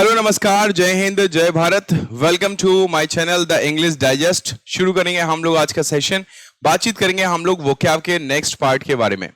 Hello नमस्कार, जय हिंद, जय Bharat. Welcome to my channel the English digest. शुरू करेंगे हम लोग आज का सेशन। बातचीत करेंगे हम लोग वोकैब के नेक्स्ट पार्ट के बारे में,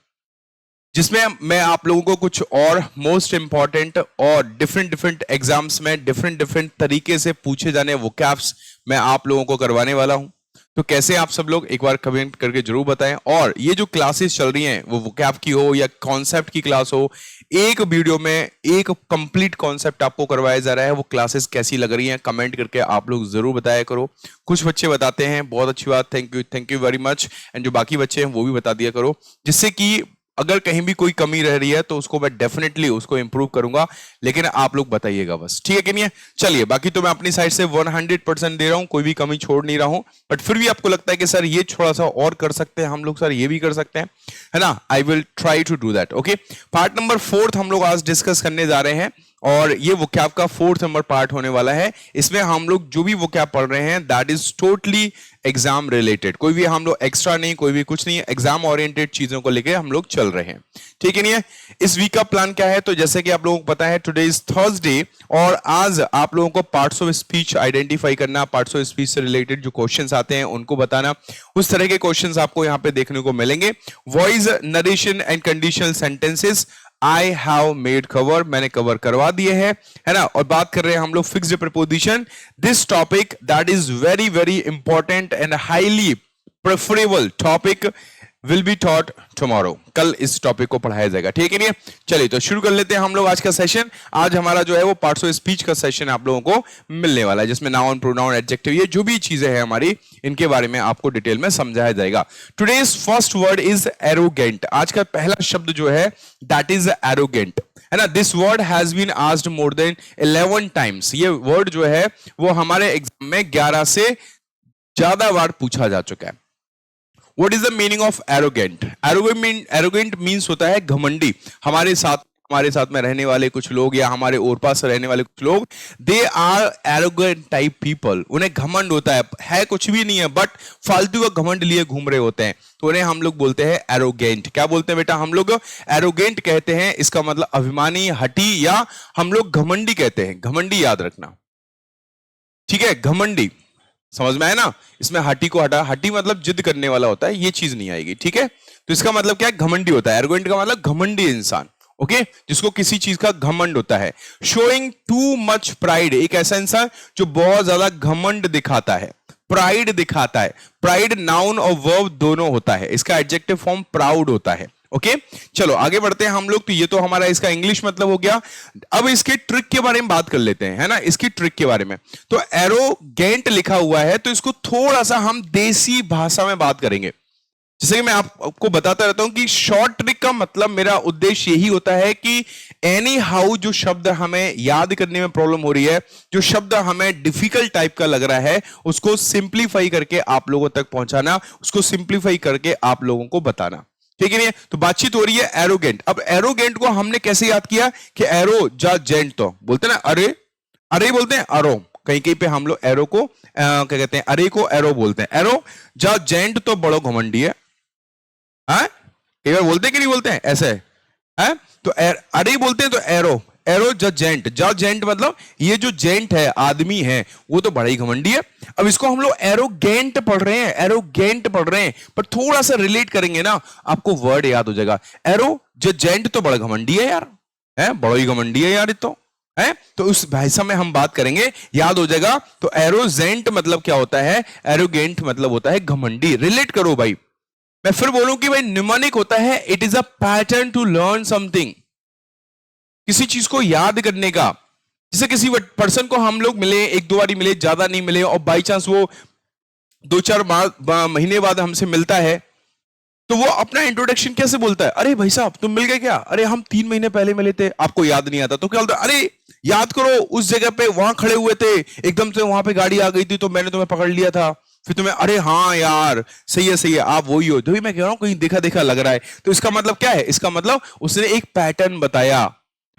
जिसमें मैं आप लोगों को कुछ और मोस्ट इंपॉर्टेंट और डिफरेंट एग्जाम्स में डिफरेंट तरीके से पूछे जाने वोकैब्स मैं आप लोगों को करवाने वाला हूं। तो कैसे आप सब लोग एक बार कमेंट करके जरूर बताएं। और ये जो क्लासेस चल रही हैं वो वोकैब की हो या कॉन्सेप्ट की क्लास हो, एक वीडियो में एक कंप्लीट कॉन्सेप्ट आपको करवाया जा रहा है। वो क्लासेस कैसी लग रही हैं कमेंट करके आप लोग जरूर बताया करो। कुछ बच्चे बताते हैं, बहुत अच्छी बात, thank you very much. And जो बाकी बच्चे हैं वो भी बता दिया करो, जिससे कि अगर कहीं भी कोई कमी रह रही है तो उसको मैं डेफिनेटली उसको इंप्रूव करूंगा, लेकिन आप लोग बताइएगा बस, ठीक है कि नहीं है। चलिए, बाकी तो मैं अपनी साइड से 100% दे रहा हूं, कोई भी कमी छोड़ नहीं रहा हूं। बट फिर भी आपको लगता है कि सर ये थोड़ा सा और कर सकते हैं हम लोग, सर ये भी कर सकते हैं, है ना। I will try to do that. Okay, part number 4 हम लोग आज डिस्कस करने जा रहे हैं और ये वोकैब का 4th नंबर पार्ट होने वाला है। इसमें हम लोग जो भी वोकैब पढ़ रहे हैं that is totally exam related. कोई भी हम लोग एक्स्ट्रा नहीं, कोई भी कुछ नहीं है, एग्जाम ओरिएंटेड चीजों को लेके हम लोग चल रहे हैं, ठीक है नहीं है। इस वीक का प्लान क्या है, तो जैसे कि आप लोगों को पता है टुडे इज थर्सडे और आज आप लोगों को पार्ट्स ऑफ स्पीच आइडेंटिफाई करना, पार्ट्स ऑफ स्पीच से रिलेटेड जो क्वेश्चंस आते हैं उनको बताना, उस तरह के क्वेश्चंस आपको यहाँ पे देखने को मिलेंगे। Voice, narration and conditional sentences I have made cover, मैंने कवर करवा दिए हैं, है ना। और बात कर रहे हैं हम लोग fixed preposition. This topic that is very important and highly preferable topic will be taught tomorrow. कल इस टॉपिक को पढ़ाया जाएगा, ठीक है नहीं। चलिए तो शुरू कर लेते हैं हम लोग आज का सेशन। आज हमारा जो है वो पार्ट्स ऑफ स्पीच का सेशन आप लोगों को मिलने वाला है, जिसमें नाउन, प्रोनाउन, एडजेक्टिव, ये जो भी चीजें हैं हमारी, इनके बारे में आपको डिटेल में समझाया जाएगा। Today's first word is arrogant. आज का पहला शब्द जो है दैट इज एरोगेंट, है ना। This word has been asked more than 11 times. ये वर्ड जो है वो हमारे एग्जाम में 11 से ज्यादा बार पूछा जा चुका है। What is the meaning of arrogant? Arrogant means होता है घमंडी। हमारे साथ में रहने वाले कुछ लोग या हमारे और पास रहने वाले कुछ लोग, they are arrogant type people. उन्हें घमंड होता है कुछ भी नहीं है बट फालतू का घमंड लिए घूम रहे होते हैं, तो उन्हें हम लोग बोलते हैं एरोगेंट। क्या बोलते हैं बेटा, हम लोग एरोगेंट कहते हैं। इसका मतलब अभिमानी, हठी, या हम लोग घमंडी कहते हैं। घमंडी याद रखना, ठीक है, घमंडी समझ में आया ना। इसमें हटी को हटा, हटी मतलब जिद करने वाला होता है, ये चीज नहीं आएगी, ठीक है। तो इसका मतलब क्या है, घमंडी होता है। एरोगेंट का मतलब घमंडी इंसान, ओके, जिसको किसी चीज का घमंड होता है। शोइंग टू मच प्राइड, एक ऐसा इंसान जो बहुत ज्यादा घमंड दिखाता है, प्राइड दिखाता है। प्राइड नाउन और वर्ब दोनों होता है, इसका एडजेक्टिव फॉर्म प्राउड होता है। ओके, चलो आगे बढ़ते हैं हम लोग। तो ये तो हमारा इसका इंग्लिश मतलब हो गया। अब इसके ट्रिक के बारे में बात कर लेते हैं, है ना, इसकी ट्रिक के बारे में। तो एरोगेंट लिखा हुआ है, तो इसको थोड़ा सा हम देसी भाषा में बात करेंगे। जैसे कि मैं आपको बताता रहता हूं कि शॉर्ट ट्रिक का मतलब, मेरा उद्देश्य यही होता है कि एनी हाउ जो शब्द हमें याद करने में प्रॉब्लम हो रही है, जो शब्द हमें डिफिकल्ट टाइप का लग रहा है, उसको सिंप्लीफाई करके आप लोगों तक पहुंचाना, उसको सिंप्लीफाई करके आप लोगों को बताना, ठीक है नहीं। तो बातचीत हो रही है एरोगेंट। अब एरोगेंट को हमने कैसे याद किया कि एरो जा जेंट, तो बोलते ना अरे, अरे बोलते हैं अरो। कहीं कहीं पे हम लोग एरो को क्या कहते हैं, अरे को एरो बोलते हैं। एरो जा जेंट तो बड़ो घमंडी है, कई बार बोलते हैं कि नहीं बोलते हैं ऐसे है। तो अरे बोलते हैं तो एरो, एरो जेंट, जेंट मतलब ये जो जेंट है, आदमी है, वो तो बड़ा ही घमंडी है। अब इसको हम लोग एरोगेंट पढ़ रहे हैं, एरोगेंट पढ़ रहे हैं, पर थोड़ा सा रिलेट करेंगे ना, आपको वर्ड याद हो जाएगा। एरो जेंट तो बड़ा घमंडी है यार, है बड़ा ही घमंडी है यार ये तो, है। तो उस भाषा में हम बात करेंगे, याद हो जाएगा। तो एरोजेंट मतलब क्या होता है, एरोगेंट मतलब होता है घमंडी। रिलेट करो भाई। मैं फिर बोलूं कि भाई निमोनिक होता है, it is a pattern to learn something, किसी चीज को याद करने का। जैसे किसी पर्सन को हम लोग मिले, एक दो बारी मिले, ज्यादा नहीं मिले, और बाई चांस वो 2-4 महीने बाद हमसे मिलता है, तो वो अपना इंट्रोडक्शन कैसे बोलता है, अरे भाई साहब तुम मिल गए क्या, अरे हम 3 महीने पहले मिले थे, आपको याद नहीं आता। तो क्या बोलता है, अरे याद करो उस जगह पे वहां खड़े हुए थे, एकदम से वहां पे गाड़ी आ गई थी तो मैंने तुम्हें पकड़ लिया था, फिर तुम्हें, अरे हाँ यार सही है आप वही हो। तो मैं कह रहा हूं कहीं देखा देखा लग रहा है। तो इसका मतलब क्या है, इसका मतलब उसने एक पैटर्न बताया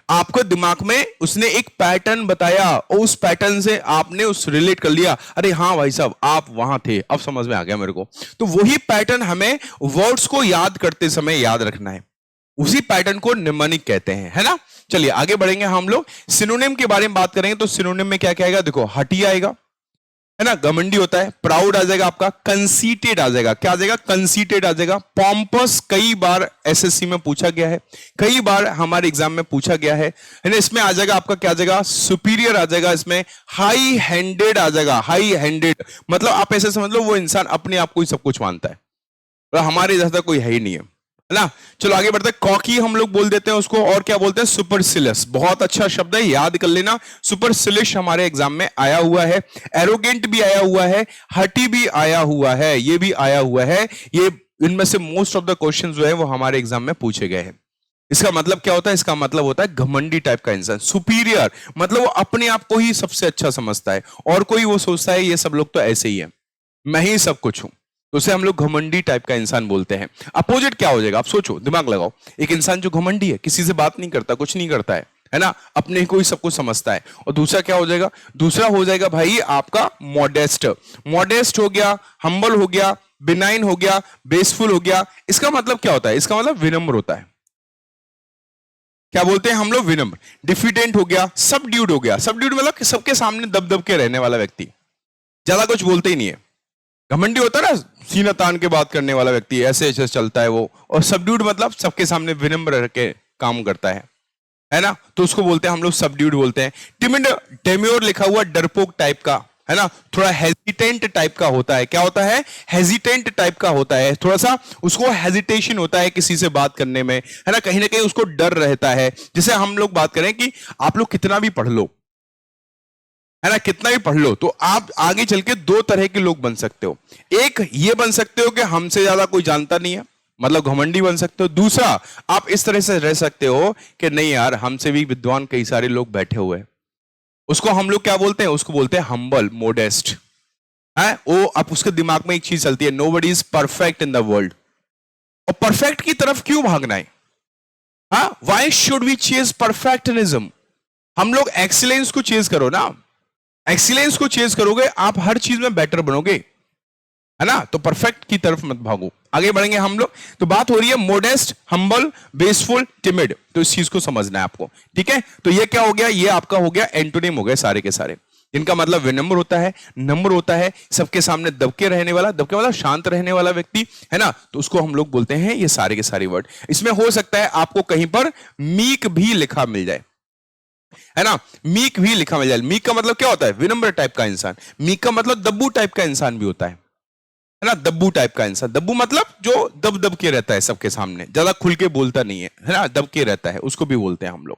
आपको, दिमाग में उसने एक पैटर्न बताया और उस पैटर्न से आपने उस रिलेट कर लिया, अरे हाँ भाई साहब आप वहां थे, अब समझ में आ गया मेरे को। तो वही पैटर्न हमें वर्ड्स को याद करते समय याद रखना है, उसी पैटर्न को निमोनिक कहते हैं, है ना। चलिए आगे बढ़ेंगे हम लोग, सिनोनिम के बारे में बात करेंगे। तो सिनोनिम में क्या क्या आएगा, देखो हठी आएगा, है ना, घमंडी होता है, प्राउड आ जाएगा आपका, कंसीटेड आ जाएगा, क्या आ जाएगा, कंसीटेड आ जाएगा, पॉम्पस कई बार एसएससी में पूछा गया है, कई बार हमारे एग्जाम में पूछा गया है ना, इसमें आ जाएगा आपका क्या आ जाएगा, सुपीरियर आ जाएगा, इसमें हाई हैंडेड आ जाएगा, हाई हैंडेड मतलब आप ऐसे समझ लो वो इंसान अपने आप को ही सब कुछ मानता है, तो हमारे जैसा कोई है ही नहीं है ना। चलो आगे बढ़ते हैं, कॉकी हम लोग बोल देते हैं उसको, और क्या बोलते हैं, सुपरसिलियस, बहुत अच्छा शब्द है, याद कर लेना, सुपरसिलियस हमारे एग्जाम में आया हुआ है, एरोगेंट भी आया हुआ है, हटी भी आया हुआ है, ये भी आया हुआ है, ये इनमें से मोस्ट ऑफ द क्वेश्चन जो है वो हमारे एग्जाम में पूछे गए हैं। इसका मतलब क्या होता है, इसका मतलब होता है घमंडी टाइप का इंसान, सुपीरियर मतलब वो अपने आप को ही सबसे अच्छा समझता है, और कोई वो सोचता है ये सब लोग तो ऐसे ही है, मैं ही सब कुछ हूं, तो उसे हम लोग घमंडी टाइप का इंसान बोलते हैं। अपोजिट क्या हो जाएगा, आप सोचो, दिमाग लगाओ, एक इंसान जो घमंडी है, किसी से बात नहीं करता, कुछ नहीं करता है ना, अपने को ही सब कुछ समझता है, और दूसरा क्या हो जाएगा, दूसरा हो जाएगा भाई आपका मॉडेस्ट, मॉडेस्ट हो गया, हम्बल हो गया, बिनाइन हो गया, बेसफुल हो गया। इसका मतलब क्या होता है, इसका मतलब विनम्र होता है, क्या बोलते हैं हम लोग, विनम्र। डिफिडेंट हो गया, सबड्यूड हो गया, सबड्यूड मतलब सबके सामने दब के रहने वाला व्यक्ति, ज्यादा कुछ बोलते ही नहीं है। घमंडी होता है ना, सीना तान के बात करने वाला व्यक्ति, ऐसे ऐसे चलता है वो, और सबड्यूड मतलब सबके सामने विनम्र रह के काम करता है ना, तो उसको बोलते हैं हम लोग सबड्यूड बोलते हैं। टिमिड, डेम्योर लिखा हुआ, डरपोक टाइप का, है ना, थोड़ा हेजिटेंट टाइप का होता है, क्या होता है, हेजिटेंट टाइप का होता है, थोड़ा सा उसको हेजिटेशन होता है किसी से बात करने में, है ना कहीं उसको डर रहता है। जैसे हम लोग बात करें कि आप लोग कितना भी पढ़ लो, है ना, कितना भी पढ़ लो, तो आप आगे चल के दो तरह के लोग बन सकते हो, एक ये बन सकते हो कि हमसे ज्यादा कोई जानता नहीं है, मतलब घमंडी बन सकते हो। दूसरा आप इस तरह से रह सकते हो कि नहीं यार, हमसे भी विद्वान कई सारे लोग बैठे हुए हैं, उसको हम लोग क्या बोलते हैं, उसको बोलते हैं हम्बल, मोडेस्ट, है वो। अब उसके दिमाग में एक चीज चलती है, nobody is perfect in the world, और परफेक्ट की तरफ क्यों भागना है, हाँ, why should we chase perfectionism, हम लोग एक्सीलेंस को चेज करो ना, एक्सीलेंस को चेज करोगे आप हर चीज में बेटर बनोगे, है ना, तो परफेक्ट की तरफ मत भागो। आगे बढ़ेंगे हम लोग, तो बात हो रही है मोडेस्ट, हम्बल, बेसफुल, टिमिड, तो इस चीज को समझना है आपको, ठीक है। तो ये क्या हो गया, ये आपका हो गया एंटोनिम हो गए सारे के सारे, इनका मतलब विनम्र होता है, नम्र होता है, सबके सामने दबके रहने वाला, दबके मतलब शांत रहने वाला व्यक्ति, है ना, तो उसको हम लोग बोलते हैं ये सारे के सारे वर्ड। इसमें हो सकता है आपको कहीं पर मीक भी लिखा मिल जाए, है ना, मीक भी लिखा मिल जाए। मीक का मतलब क्या होता है, विनम्र टाइप का इंसान। मीक का मतलब दब्बू टाइप का इंसान भी होता है ना, दब्बू टाइप का इंसान, दब्बू मतलब जो दब दब के रहता है सबके सामने, ज्यादा खुल के बोलता नहीं है ना, दब के रहता है, उसको भी बोलते हैं हम लोग।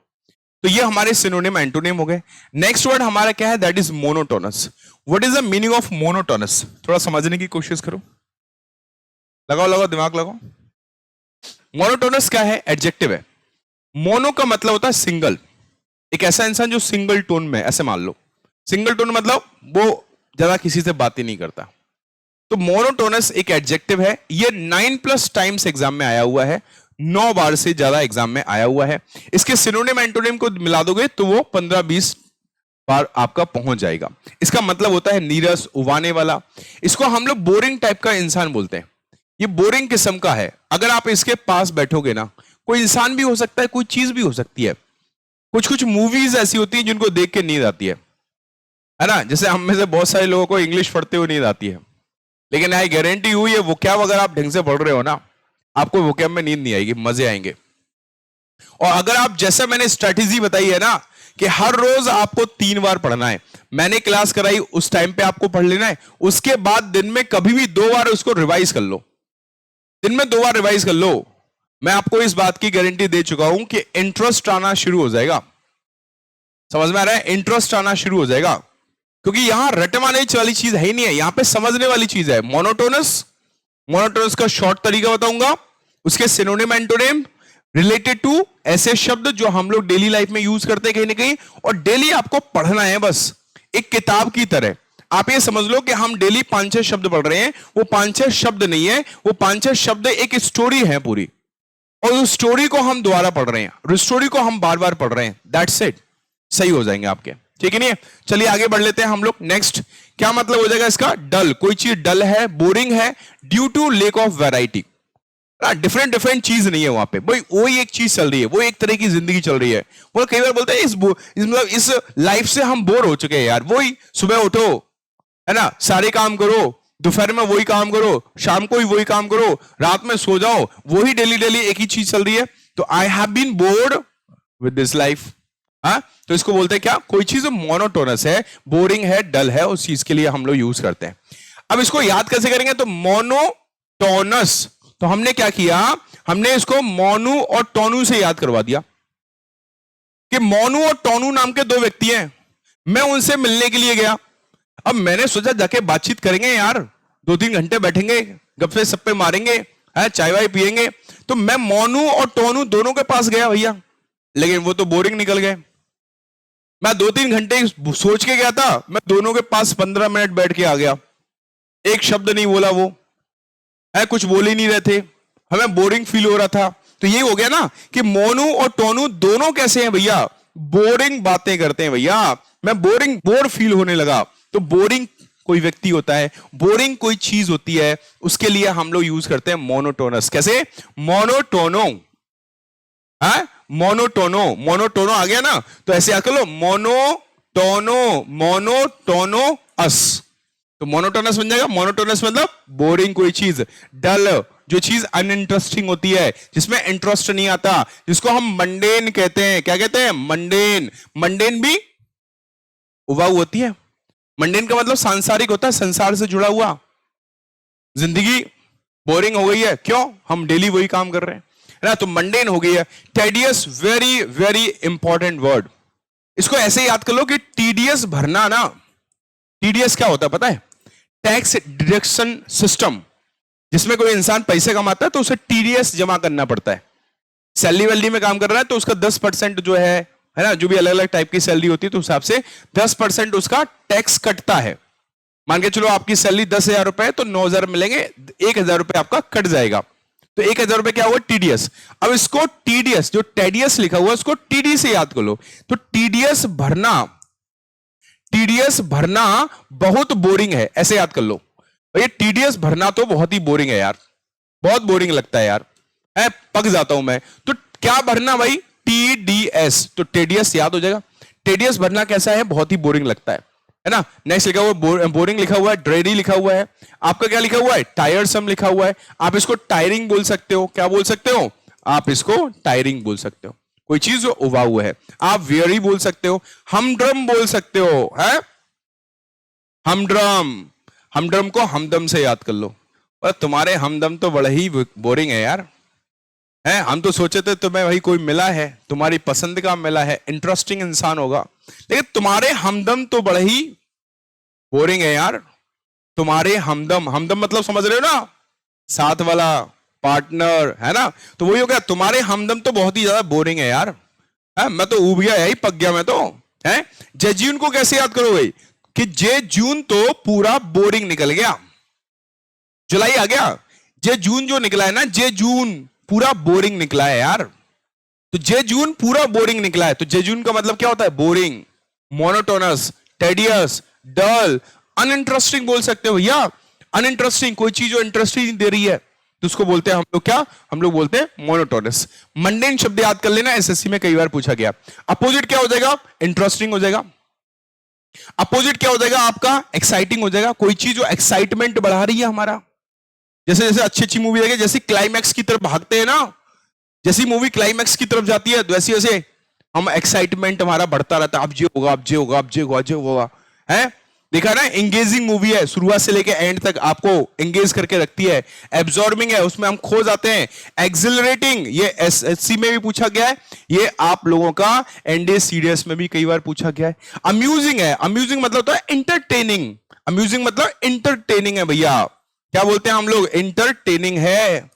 तो ये हमारे सिनोनिम एंटोनिम हो गए। नेक्स्ट वर्ड हमारा क्या है, that is monotonous. What is the meaning of monotonous, थोड़ा समझने की कोशिश करो, लगाओ लगाओ दिमाग लगाओ। मोनोटोनस क्या है, एडजेक्टिव है। मोनो का मतलब होता है सिंगल, एक ऐसा इंसान जो सिंगल टोन में, ऐसे मान लो सिंगल टोन मतलब वो ज्यादा किसी से बात ही नहीं करता, तो मोनोटोनस एक एडजेक्टिव है। ये 9+ टाइम्स एग्जाम में आया हुआ है, 9 बार से ज्यादा एग्जाम में आया हुआ है। इसके सिनोनिम एंटोनिम को मिला दोगे तो वो 15-20 बार आपका पहुंच जाएगा। इसका मतलब होता है नीरस, उबाने वाला। इसको हम लोग बोरिंग टाइप का इंसान बोलते हैं, ये बोरिंग किस्म का है। अगर आप इसके पास बैठोगे ना, कोई इंसान भी हो सकता है, कोई चीज भी हो सकती है, कुछ कुछ मूवीज ऐसी होती हैं जिनको देख के नींद आती है ना, जैसे हम में से बहुत सारे लोगों को इंग्लिश पढ़ते हुए नींद आती है, लेकिन आई गारंटी हूं ये वोकैब अगर आप ढंग से पढ़ रहे हो ना, आपको वोकैब में नींद नहीं आएगी, मजे आएंगे। और अगर आप, जैसे मैंने स्ट्रेटेजी बताई है ना कि हर रोज आपको 3 बार पढ़ना है, मैंने क्लास कराई उस टाइम पे आपको पढ़ लेना है, उसके बाद दिन में कभी भी 2 बार उसको रिवाइज कर लो, दिन में 2 बार रिवाइज कर लो। मैं आपको इस बात की गारंटी दे चुका हूं कि इंटरेस्ट आना शुरू हो जाएगा, समझ में आ रहा है, इंटरेस्ट आना शुरू हो जाएगा, क्योंकि यहां रटवाने वाली चीज है ही नहीं है, यहां पे समझने वाली चीज है। मोनोटोनस, मोनोटोनस का शॉर्ट तरीका बताऊंगा, उसके सिनोनिम एंटोनिम रिलेटेड टू ऐसे शब्द जो हम लोग डेली लाइफ में यूज करते हैं कहीं ना कहीं, और डेली आपको पढ़ना है, बस एक किताब की तरह। आप ये समझ लो कि हम डेली 5-6 शब्द पढ़ रहे हैं, वो 5-6 शब्द नहीं है, वो 5-6 शब्द एक स्टोरी है पूरी, और उस स्टोरी को हम दोबारा पढ़ रहे हैं, उस स्टोरी को हम बार बार पढ़ रहे हैं, दैट्स इट, सही हो जाएंगे आपके, ठीक है नहीं है। चलिए आगे बढ़ लेते हैं हम लोग। नेक्स्ट क्या मतलब हो जाएगा इसका, डल, कोई चीज डल है, बोरिंग है, due to lack of variety, different different चीज नहीं है वहां पे, भाई वही एक चीज चल रही है, वो एक तरह की जिंदगी चल रही है। वो कई बार बोलते हैं मतलब इस लाइफ से हम बोर हो चुके हैं यार। वही सुबह उठो, है ना, सारे काम करो, दोपहर में वही काम करो, शाम को ही वही काम करो, रात में सो जाओ, वही डेली डेली एक ही चीज चल रही है। तो I have been bored with this life. हाँ, तो इसको बोलते हैं क्या, कोई चीज मोनोटोनस है, बोरिंग है, डल है, उस चीज के लिए हम लोग यूज करते हैं। अब इसको याद कैसे करेंगे, तो मोनोटोनस, तो हमने क्या किया, हमने इसको मोनू और टोनू से याद करवा दिया कि मोनू और टोनू नाम के दो व्यक्ति हैं। मैं उनसे मिलने के लिए गया। अब मैंने सोचा जाके बातचीत करेंगे यार, 2-3 घंटे बैठेंगे, गप्पे सप्पे मारेंगे, चाय वाय पियेंगे। तो मैं मोनू और टोनू दोनों के पास गया भैया, लेकिन वो तो बोरिंग निकल गए। मैं 2-3 घंटे सोच के गया था, मैं दोनों के पास 15 मिनट बैठ के आ गया, एक शब्द नहीं बोला वो, है कुछ बोल ही नहीं रहे थे, हमें बोरिंग फील हो रहा था। तो ये हो गया ना कि मोनू और टोनू दोनों कैसे हैं भैया, बोरिंग बातें करते हैं भैया। मैं बोर फील होने लगा। तो बोरिंग कोई व्यक्ति होता है, बोरिंग कोई चीज होती है, उसके लिए हम लोग यूज करते हैं मोनोटोनस। कैसे, मोनोटोनो, मोनोटोनो, मोनोटोनो आ गया ना, तो ऐसे याद कर लो, मोनोटोनो, मोनोटोनो अस, तो मोनोटोनस बन जाएगा। मोनोटोनस मतलब बोरिंग कोई चीज, डल जो चीज अनइंटरेस्टिंग होती है, जिसमें इंटरेस्ट नहीं आता, जिसको हम मंडेन कहते हैं। क्या कहते हैं, मंडेन। मंडेन भी उबाऊ होती है। मंडेन का मतलब सांसारिक होता है, संसार से जुड़ा हुआ। जिंदगी बोरिंग हो गई है, क्यों, हम डेली वही काम कर रहे हैं, है ना, तो मंडेन हो गई है। Tedious, very very important word. इसको ऐसे याद कर लो कि टीडीएस भरना ना, टीडीएस क्या होता है पता है, टैक्स डिडक्शन सिस्टम, जिसमें कोई इंसान पैसे कमाता है तो उसे टीडीएस जमा करना पड़ता है। सैलरी वैलरी में काम कर रहा है तो उसका 10% जो है ना, जो भी अलग अलग टाइप की सैलरी होती है, तो उस हिसाब से 10% उसका टैक्स कटता है। मान के चलो आपकी सैलरी 10,000 रुपए, तो 9,000 मिलेंगे, 1,000 रुपए आपका कट जाएगा, तो 1,000 रुपए क्या हुआ, टीडीएस। अब इसको टीडीएस, जो टेडियस लिखा हुआ उसको टीडी से याद कर लो। तो टीडीएस भरना, टीडीएस भरना बहुत बोरिंग है, ऐसे याद कर लो। भैया टीडीएस भरना तो बहुत ही बोरिंग है यार, बहुत बोरिंग लगता है यार, पक जाता हूं मैं। तो क्या भरना भाई, टीडीएस, तो टेडियस याद हो जाएगा। टेडियस भरना कैसा है, बहुत ही बोरिंग लगता है ना। नेक्स्ट लिखा हुआ बोरिंग लिखा हुआ है, ड्रेडी लिखा हुआ है, आपका क्या लिखा हुआ है, टायरसम लिखा हुआ है। आप इसको टायरिंग बोल सकते हो, क्या बोल सकते हो, आप इसको टायरिंग बोल सकते हो, कोई चीज जो उबाऊ है। आप वियरी बोल सकते हो, हमड्रम बोल सकते हो, है हमड्रम। हमड्रम को हमदम से याद कर लो। पर तुम्हारे हमदम तो बड़ा ही बोरिंग है यार, है, हम तो सोचे थे तुम्हें भाई कोई मिला है, तुम्हारी पसंद का मिला है, इंटरेस्टिंग इंसान होगा, लेकिन तुम्हारे हमदम तो बड़ा ही बोरिंग है यार। तुम्हारे हमदम, हमदम मतलब समझ रहे हो ना, साथ वाला, पार्टनर, है ना। तो वही हो गया, तुम्हारे हमदम तो बहुत ही ज्यादा बोरिंग है यार, है, मैं तो ऊब गया, यही पक गया मैं तो, है। जून को कैसे याद करोगे कि जून तो पूरा बोरिंग निकल गया, जुलाई आ गया, जून जो निकला है ना, जून पूरा बोरिंग निकला है यार। तो जून पूरा बोरिंग निकला है, तो जून का मतलब क्या होता है, बोरिंग, मोनोटोनस, टेडियस, डल, अनइंटरेस्टिंग बोल सकते हो भैया। अनइंटरेस्टिंग कोई चीज जो इंटरेस्टिंग दे रही है, तो उसको बोलते हैं हम लोग क्या, हम लोग बोलते हैं मोनोटोनस। मंडेन शब्द याद कर लेना, एसएससी में कई बार पूछा गया। अपोजिट क्या हो जाएगा, इंटरेस्टिंग हो जाएगा। अपोजिट क्या हो जाएगा आपका, एक्साइटिंग हो जाएगा, कोई चीज जो एक्साइटमेंट बढ़ा रही है हमारा। जैसे जैसे अच्छी अच्छी मूवी देखे, जैसे क्लाइमैक्स की तरफ भागते हैं ना, जैसी मूवी क्लाइमैक्स की तरफ जाती है, वैसे वैसे हम एक्साइटमेंट हमारा बढ़ता रहता है, अब ये होगा, अब ये होगा, अब ये होगा, ये होगा, है। देखा ना, एंगेजिंग मूवी है, शुरुआत से लेके एंड तक आपको एंगेज करके रखती है। एब्जॉर्बिंग है, उसमें हम खो जाते हैं। एक्सिलरेटिंग, ये एसएससी में भी पूछा गया है, ये आप लोगों का एनडीए सीडीएस में भी कई बार पूछा गया है। अम्यूजिंग है, अम्यूजिंग मतलब होता है इंटरटेनिंग, अम्यूजिंग मतलब इंटरटेनिंग है भैया। क्या बोलते हैं हम लोग, इंटरटेनिंग है,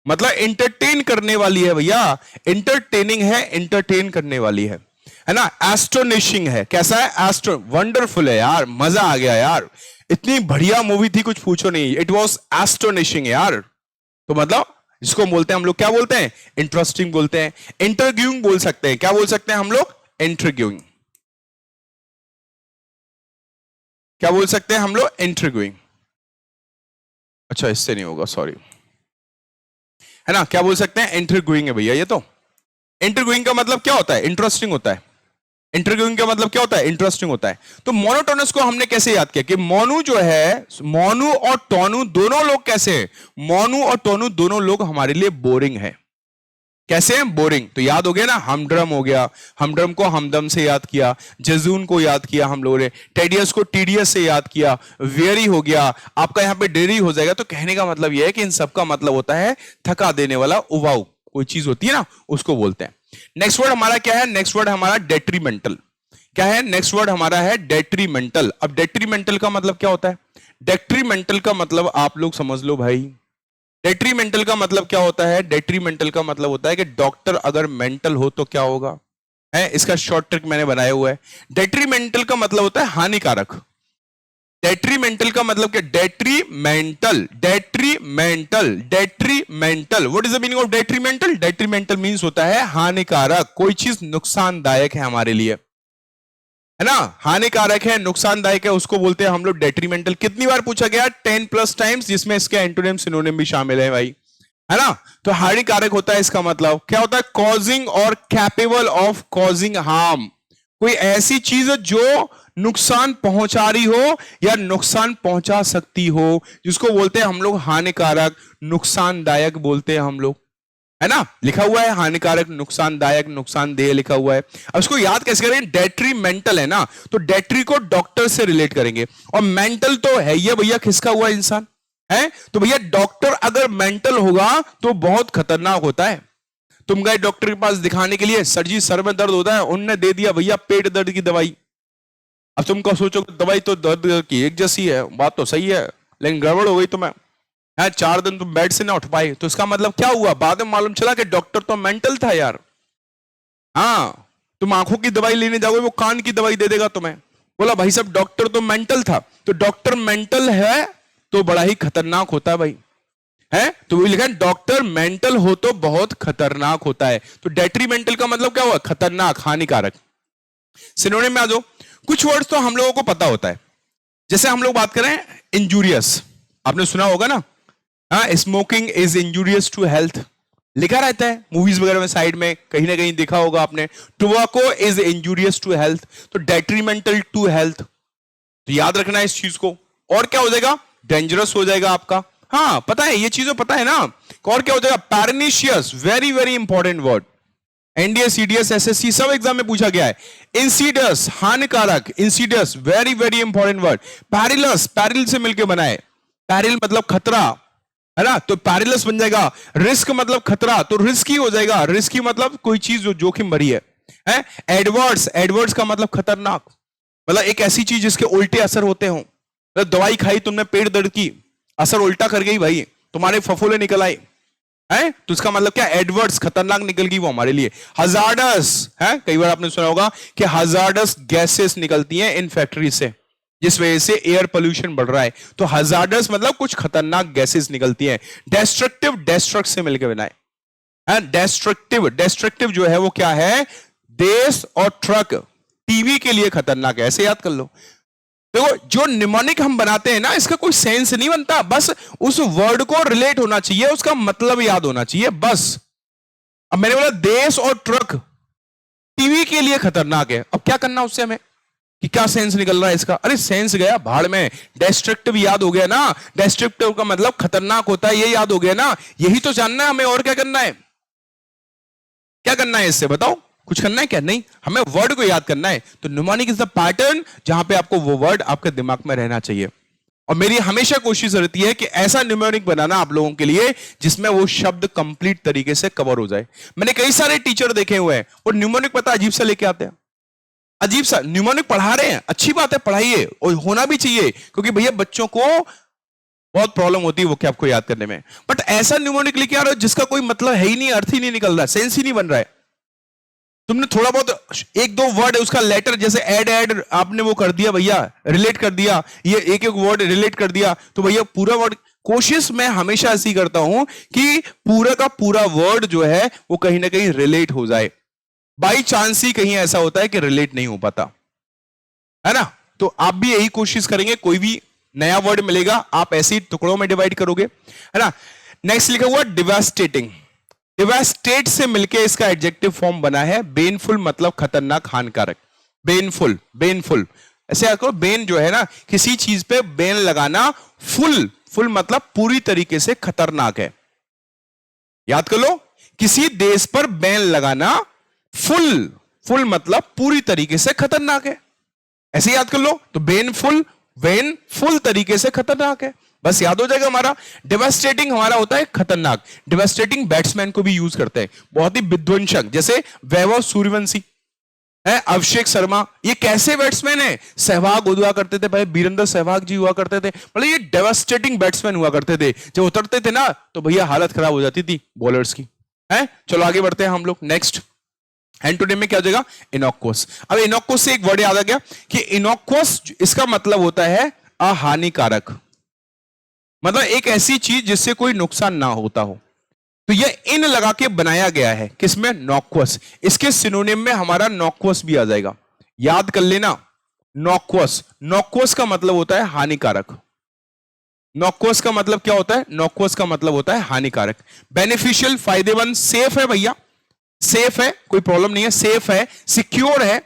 मतलब इंटरटेन करने वाली है भैया, इंटरटेनिंग है, इंटरटेन करने वाली है ना। एस्टोनिशिंग है, कैसा है, एस्ट्रो, वंडरफुल है यार, मजा आ गया यार, इतनी बढ़िया मूवी थी, कुछ पूछो नहीं, इट वॉज एस्टोनिशिंग यार। तो मतलब जिसको बोलते हैं हम लोग, क्या बोलते हैं, इंटरेस्टिंग बोलते हैं। इंटरव्यूइंग बोल सकते हैं, क्या बोल सकते हैं हम लोग, इंटरव्यूइंग, क्या बोल सकते हैं हम लोग, इंटरव्यूइंग। अच्छा इससे नहीं होगा, सॉरी। है ना, क्या बोल सकते हैं, इंटरगोइंग है भैया ये तो। इंटरगोइंग का मतलब क्या होता है, इंटरेस्टिंग होता है। इंटरगोइंग का मतलब क्या होता है, इंटरेस्टिंग होता है। तो मोनोटोनस को हमने कैसे याद किया कि मोनू जो है, मोनू और टोनू दोनों लोग कैसे हैं, मोनू और टोनू दोनों लोग हमारे लिए बोरिंग है। कैसे हैं, बोरिंग। तो याद हो गया ना, हमड्रम हो गया, हमड्रम को हमदम से याद किया, जजून को याद किया हम लोगों ने, टेडियस को टीडियस से याद किया, वेरी हो गया, आपका यहां पे डेरी हो जाएगा। तो कहने का मतलब यह है कि इन सबका मतलब होता है थका देने वाला, उबाऊ कोई चीज होती है ना, उसको बोलते हैं। नेक्स्ट वर्ड हमारा क्या है, नेक्स्ट वर्ड हमारा डेट्रीमेंटल। क्या है, नेक्स्ट वर्ड हमारा है डेट्रीमेंटल। अब डेट्रीमेंटल का मतलब क्या होता है, डेट्रीमेंटल का मतलब आप लोग समझ लो भाई। डेट्रीमेंटल का मतलब क्या होता है, डेट्रीमेंटल का मतलब होता है कि डॉक्टर अगर मेंटल हो तो क्या होगा, है इसका शॉर्ट ट्रिक मैंने बनाया हुआ है। डेट्रीमेंटल का मतलब होता है हानिकारक। डेट्रीमेंटल का मतलब क्या, detrimental, detrimental, detrimental. What is the meaning of detrimental, detrimental means होता है हानिकारक, कोई चीज नुकसानदायक है हमारे लिए, है ना, हानिकारक है, नुकसानदायक है, उसको बोलते हैं हम लोग डेट्रीमेंटल। कितनी बार पूछा गया, 10+ टाइम्स, जिसमें इसके एंटोनिम सिनोनिम भी शामिल है भाई, है ना। तो हानिकारक होता है, इसका मतलब क्या होता है, कॉजिंग और कैपेबल ऑफ कॉजिंग हार्म। कोई ऐसी चीज जो नुकसान पहुंचा रही हो या नुकसान पहुंचा सकती हो, जिसको बोलते हैं हम लोग हानिकारक, नुकसानदायक बोलते हैं हम लोग, है ना। लिखा हुआ है हानिकारक, नुकसानदायक, नुकसानदेह लिखा हुआ है। अब इसको याद कैसे करें, डेट्रीमेंटल है ना, तो डेट्री को डॉक्टर से रिलेट करेंगे, और मेंटल तो है ये भैया खिसका हुआ इंसान है। तो भैया डॉक्टर अगर मेंटल होगा तो बहुत खतरनाक होता है। तुम गए डॉक्टर के पास दिखाने के लिए, सर जी सर में दर्द होता है, उनने दे दिया भैया पेट दर्द की दवाई। अब तुम कहो सोचो दवाई तो दर्द की एक जैसी है, बात तो सही है, लेकिन गड़बड़ हो गई तुम्हें, 4 दिन तुम बेड से ना उठ पाए, तो इसका मतलब क्या हुआ, बाद में मालूम चला कि डॉक्टर तो मेंटल था यार। हाँ, तुम आंखों की दवाई लेने जाओगे, वो कान की दवाई दे देगा तुम्हें, बोला भाई साहब डॉक्टर तो मेंटल था। तो डॉक्टर मेंटल है तो बड़ा ही खतरनाक होता है भाई, है। तो वो लिखा है डॉक्टर मेंटल हो तो बहुत खतरनाक होता है। तो डेट्रीमेंटल का मतलब क्या हुआ, खतरनाक, हानिकारक। सिनोनिम में आ जाओ। कुछ वर्ड्स तो हम लोगों को पता होता है, जैसे हम लोग बात करें इंजूरियस, आपने सुना होगा ना, smoking is injurious to health, लिखा रहता है मूवीज वगैरह में, साइड में कहीं ना कहीं देखा होगा आपने, tobacco is injurious to health, तो डेट्रीमेंटल टू हेल्थ, तो याद रखना है इस चीज को। और क्या हो जाएगा, डेंजरस हो जाएगा आपका, हाँ पता है, ये चीजें पता है ना। और क्या हो जाएगा, pernicious, very very important word, NDS CDS SSC सब एग्जाम में पूछा गया है। इंसीडियस, हानिकारक, insidious, very very important word. Perilous, peril से मिलकर बना है, पैरिल मतलब खतरा, है ना, तो पैरिलस बन जाएगा। रिस्क मतलब खतरा, तो रिस्की हो जाएगा, रिस्की मतलब कोई चीज जो जोखिम भरी है। एडवर्ड्स, एडवर्ड्स का मतलब खतरनाक, मतलब एक ऐसी चीज जिसके उल्टे असर होते हो, मतलब दवाई खाई तुमने पेट दर्द की, असर उल्टा कर गई भाई, तुम्हारे फफोले निकल आए, है, तो इसका मतलब क्या, एडवर्ड्स, खतरनाक निकल गई वो हमारे लिए। हजार्डस है, कई बार आपने सुना होगा कि हजार्डस गैसेस निकलती हैं इन फैक्ट्री से, जिस वजह से एयर पोल्यूशन बढ़ रहा है, तो हजार्डस मतलब कुछ खतरनाक गैसेस निकलती हैं। डेस्ट्रक्टिव, डेस्ट्रक्ट से मिलकर बनाए, डेस्ट्रक्टिव, डेस्ट्रक्टिव जो है वो क्या है, देश और ट्रक, टीवी के लिए खतरनाक है, ऐसे याद कर लो। देखो जो निमोनिक हम बनाते हैं ना, इसका कोई सेंस नहीं बनता, बस उस वर्ड को रिलेट होना चाहिए, उसका मतलब याद होना चाहिए बस। अब मैंने बोला देश और ट्रक टीवी के लिए खतरनाक है, अब क्या करना उससे हमें, कि क्या सेंस निकल रहा है इसका, अरे सेंस गया भाड़ में, डेस्ट्रक्टिव याद हो गया ना, डेस्ट्रक्टिव का मतलब खतरनाक होता है, ये याद हो गया ना, यही तो जानना है हमें, और क्या करना है, क्या करना है इससे बताओ, कुछ करना है क्या, नहीं, हमें वर्ड को याद करना है। तो न्यूमोनिक इज द पैटर्न जहां पे आपको वो वर्ड आपके दिमाग में रहना चाहिए, और मेरी हमेशा कोशिश रहती है कि ऐसा न्यूमोनिक बनाना आप लोगों के लिए जिसमें वो शब्द कंप्लीट तरीके से कवर हो जाए। मैंने कई सारे टीचर देखे हुए हैं, वो न्यूमोनिक पता अजीब सा लेके आते हैं, अजीब सा न्यूमोनिक पढ़ा रहे हैं, अच्छी बात है पढ़ाइए, और होना भी चाहिए, क्योंकि भैया बच्चों को बहुत प्रॉब्लम होती है वो क्या आपको याद करने में, बट ऐसा न्यूमोनिक लेके आ रहे हो जिसका कोई मतलब है ही नहीं, अर्थ ही नहीं निकल रहा, सेंस ही नहीं बन रहा है। तुमने थोड़ा बहुत एक दो वर्ड उसका लेटर, जैसे ऐड ऐड आपने वो कर दिया भैया, रिलेट कर दिया, ये एक एक वर्ड रिलेट कर दिया, तो भैया पूरा वर्ड, कोशिश मैं हमेशा ऐसी करता हूं कि पूरा का पूरा वर्ड जो है वो कहीं ना कहीं रिलेट हो जाए। बाई चांस ही कहीं ऐसा होता है कि रिलेट नहीं हो पाता, है ना। तो आप भी यही कोशिश करेंगे, कोई भी नया वर्ड मिलेगा आप ऐसे ही टुकड़ों में डिवाइड करोगे, है ना। नेक्स्ट लिखा हुआ डिवास्टेटिंग, डिवास्टेट से मिलके इसका एडजेक्टिव फॉर्म बना है बेनफुल, मतलब खतरनाक, हानिकारक। बेनफुल, बेनफुल ऐसे आपको, बेन जो है ना किसी चीज पे बेन लगाना, फुल, फुल मतलब पूरी तरीके से खतरनाक है। याद कर लो, किसी देश पर बैन लगाना, फुल, फुल मतलब पूरी तरीके से खतरनाक है। ऐसे याद कर लो, तो बेन फुल, वेन फुल तरीके से खतरनाक है, बस याद हो जाएगा हमारा। डिवास्टेटिंग हमारा होता है खतरनाक। डिवास्टेटिंग बैट्समैन को भी यूज करते हैं, बहुत ही विध्वंसक, जैसे वैभव सूर्यवंशी है, अभिषेक शर्मा, ये कैसे बैट्समैन है? सहवाग हुआ करते थे भाई, वीरेंद्र सहवाग जी हुआ करते थे, मतलब ये डेवास्टेटिंग बैट्समैन हुआ करते थे। जब उतरते थे ना तो भैया हालत खराब हो जाती थी बॉलर्स की, है। चलो आगे बढ़ते हैं हम लोग। नेक्स्ट एंटोनिम में क्या हो जाएगा? इनोक्वस। अब इनोक्वस से एक वर्ड याद आ गया कि इनोक्वस, इसका मतलब होता है अहानिकारक, मतलब एक ऐसी चीज जिससे कोई नुकसान ना होता हो। तो ये इन लगा के बनाया गया है, किसमें? नॉक्वस। इसके सिनोनिम में हमारा नॉक्वस भी आ जाएगा, याद कर लेना। नॉक्वस, नॉक्वस का मतलब होता है हानिकारक। नॉक्वस का मतलब क्या होता है? नॉक्वस का मतलब होता है हानिकारक। बेनिफिशियल, फायदेमंद, सेफ है भैया, सेफ है, कोई प्रॉब्लम नहीं है, सेफ है, सिक्योर है,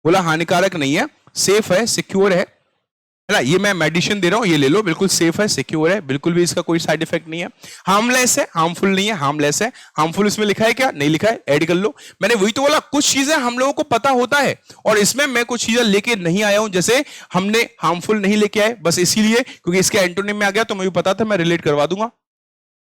बोला हानिकारक नहीं है, सेफ है, सिक्योर है ना। ये मैं मेडिसिन दे रहा हूं, ये ले लो, बिल्कुल सेफ है, सिक्योर है, बिल्कुल भी इसका कोई साइड इफेक्ट नहीं है। हार्मलेस है, हार्मफुल नहीं है, हार्मलेस है। हार्मफुल इसमें लिखा है क्या? नहीं लिखा है, ऐड कर लो। मैंने वही तो बोला, कुछ चीजें हम लोगों को पता होता है और इसमें मैं कुछ चीजें लेके नहीं आया हूं, जैसे हमने हार्मफुल नहीं लेके आए बस इसीलिए क्योंकि इसके एंटोनिम में आ गया, तो मुझे पता था, मैं रिलेट करवा दूंगा,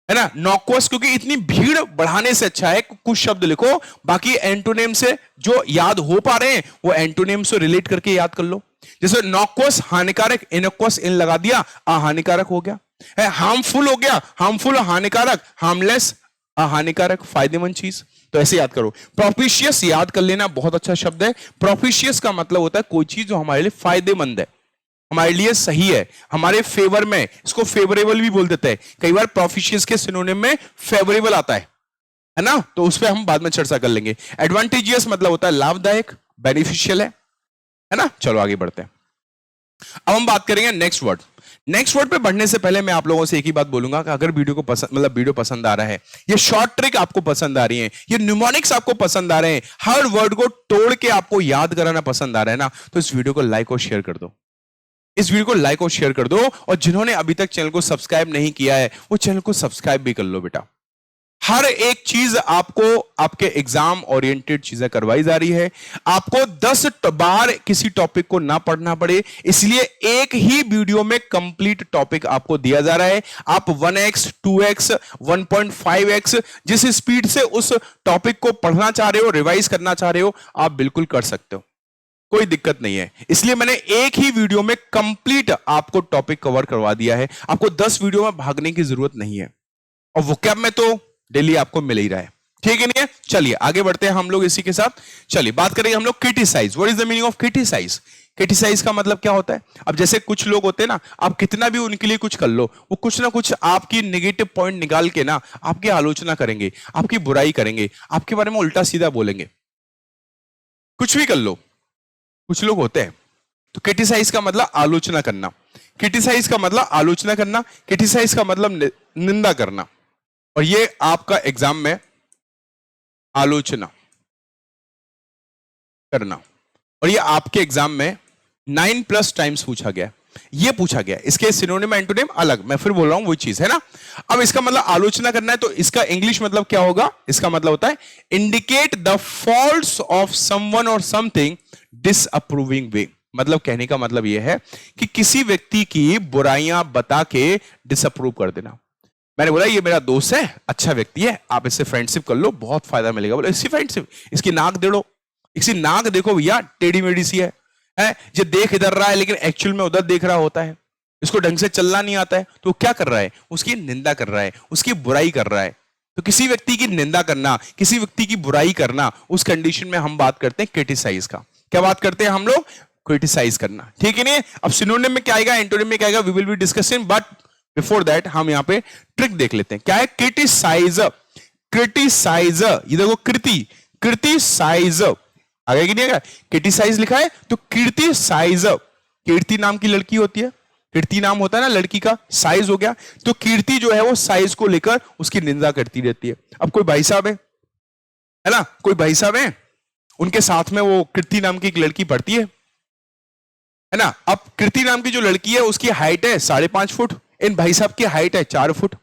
है ना। नॉक्वस, क्योंकि इतनी भीड़ बढ़ाने से अच्छा है कुछ शब्द लिखो, बाकी एंटोनिम से जो याद हो पा रहे हैं वो एंटोनिम से रिलेट करके याद कर लो। जैसे नॉक्वस हानिकारक, इनोक्वस इन लगा दिया, अहानिकारक हो गया। हार्मफुल हो गया, हार्मफुल हानिकारक, हार्मलेस अहानिकारक, फायदेमंद चीज। तो ऐसे याद करो। प्रोपिशियस याद कर लेना, बहुत अच्छा शब्द है। प्रोपिशियस का मतलब होता है कोई चीज जो हमारे लिए फायदेमंद है, हमारे लिए सही है, हमारे फेवर में, इसको फेवरेबल भी बोल देते हैं। कई बार प्रोफिशियस के सिनोनिम में फेवरेबल आता है ना, तो उस पर हम बाद में चर्चा कर लेंगे। एडवांटेजियस मतलब होता है लाभदायक, बेनिफिशियल है ना। चलो आगे बढ़ते हैं। अब हम बात करेंगे नेक्स्ट वर्ड। नेक्स्ट वर्ड पे बढ़ने से पहले मैं आप लोगों से एक ही बात बोलूंगा कि अगर वीडियो को पसंद, मतलब वीडियो पसंद आ रहा है, ये शॉर्ट ट्रिक आपको पसंद आ रही है, ये न्यूमोनिक्स आपको पसंद आ रहे हैं, हर वर्ड को तोड़ के आपको याद कराना पसंद आ रहा है ना, तो इस वीडियो को लाइक और शेयर कर दो। इस वीडियो को लाइक और शेयर कर दो, और जिन्होंने अभी तक चैनल को सब्सक्राइब नहीं किया है वो चैनल को सब्सक्राइब भी कर लो बेटा। हर एक चीज आपको आपके एग्जाम ओरिएंटेड चीजें करवाई जा रही है, आपको 10 बार किसी टॉपिक को ना पढ़ना पड़े, इसलिए एक ही वीडियो में कंप्लीट टॉपिक आपको दिया जा रहा है। आप 1x 2x 1.5x जिस स्पीड से उस टॉपिक को पढ़ना चाह रहे हो, रिवाइज करना चाह रहे हो, आप बिल्कुल कर सकते हो, कोई दिक्कत नहीं है। इसलिए मैंने एक ही वीडियो में कंप्लीट आपको टॉपिक कवर करवा दिया है, आपको 10 वीडियो में भागने की जरूरत नहीं है, और वोकैब में तो डेली आपको मिल ही रहा है, ठीक है नहीं है। चलिए आगे बढ़ते हैं हम लोग इसी के साथ। चलिए बात करेंगे हम लोग criticise. What is the meaning of criticise? Criticise का मतलब क्या होता है? अब जैसे कुछ लोग होते हैं ना, आप कितना भी उनके लिए कुछ कर लो, वो कुछ ना कुछ आपकी नेगेटिव पॉइंट निकाल के ना आपकी आलोचना करेंगे, आपकी बुराई करेंगे, आपके बारे में उल्टा सीधा बोलेंगे, कुछ भी कर लो, कुछ लोग होते हैं। तो क्रिटिसाइज का मतलब आलोचना करना, क्रिटिसाइज का मतलब आलोचना करना, क्रिटिसाइज का मतलब निंदा करना, और ये आपका एग्जाम में आलोचना करना, और ये आपके एग्जाम में 9+ टाइम्स पूछा गया, ये पूछा गया। इसके सिनोनिम एंटोनिम अलग, मैं फिर बोल रहा हूं वही चीज है ना। अब इसका मतलब आलोचना करना है, तो इसका इंग्लिश मतलब क्या होगा? इसका मतलब होता है indicate the faults of someone और समथिंग डिसअप्रूविंग वे। मतलब कहने का मतलब यह है कि किसी व्यक्ति की बुराइयां बता के डिसअप्रूव कर देना। मैंने बोला ये मेरा दोस्त है, अच्छा व्यक्ति है, आप इससे फ्रेंडशिप कर लो, बहुत फायदा मिलेगा। बोला इसकी फ्रेंडशिप, इसकी नाक देखो, इसकी नाक देखो भैया, टेढ़ी मेढ़ी सी है, ये देख इधर रहा है लेकिन एक्चुअल में उधर देख रहा होता है, इसको ढंग से चलना नहीं आता है, तो क्या कर रहा है? उसकी निंदा कर रहा है, उसकी बुराई कर रहा है। तो किसी व्यक्ति की निंदा करना, किसी व्यक्ति की बुराई करना, उस कंडीशन में हम बात करते हैं क्रिटिसाइज का। क्या बात करते हैं हम लोग? क्रिटिसाइज करना, ठीक है नहीं। अब सिनोनिम में क्या आएगा, एंटोनिम में क्या आएगा, we will be discussing, but before that हम यहां पे ट्रिक देख लेते हैं। क्या है क्रिटिसाइज? क्रिटिसाइज, ये देखो कृति, क्रिटिसाइज आगे कि नहीं आएगा? क्रिटिसाइज लिखा है तो क्रिटिसाइज, कीर्ति नाम की लड़की होती है, कीर्ति नाम होता है ना लड़की का, साइज हो गया, तो कीर्ति जो है वो साइज को लेकर उसकी निंदा करती रहती है। अब कोई भाई साहब है ना, कोई भाई साहब है, उनके साथ में वो कीर्ति नाम की एक लड़की पढ़ती है ना। अब कीर्ति नाम की जो लड़की है उसकी हाइट है 5.5 फुट, इन भाई साहब की हाइट है 4 फुट।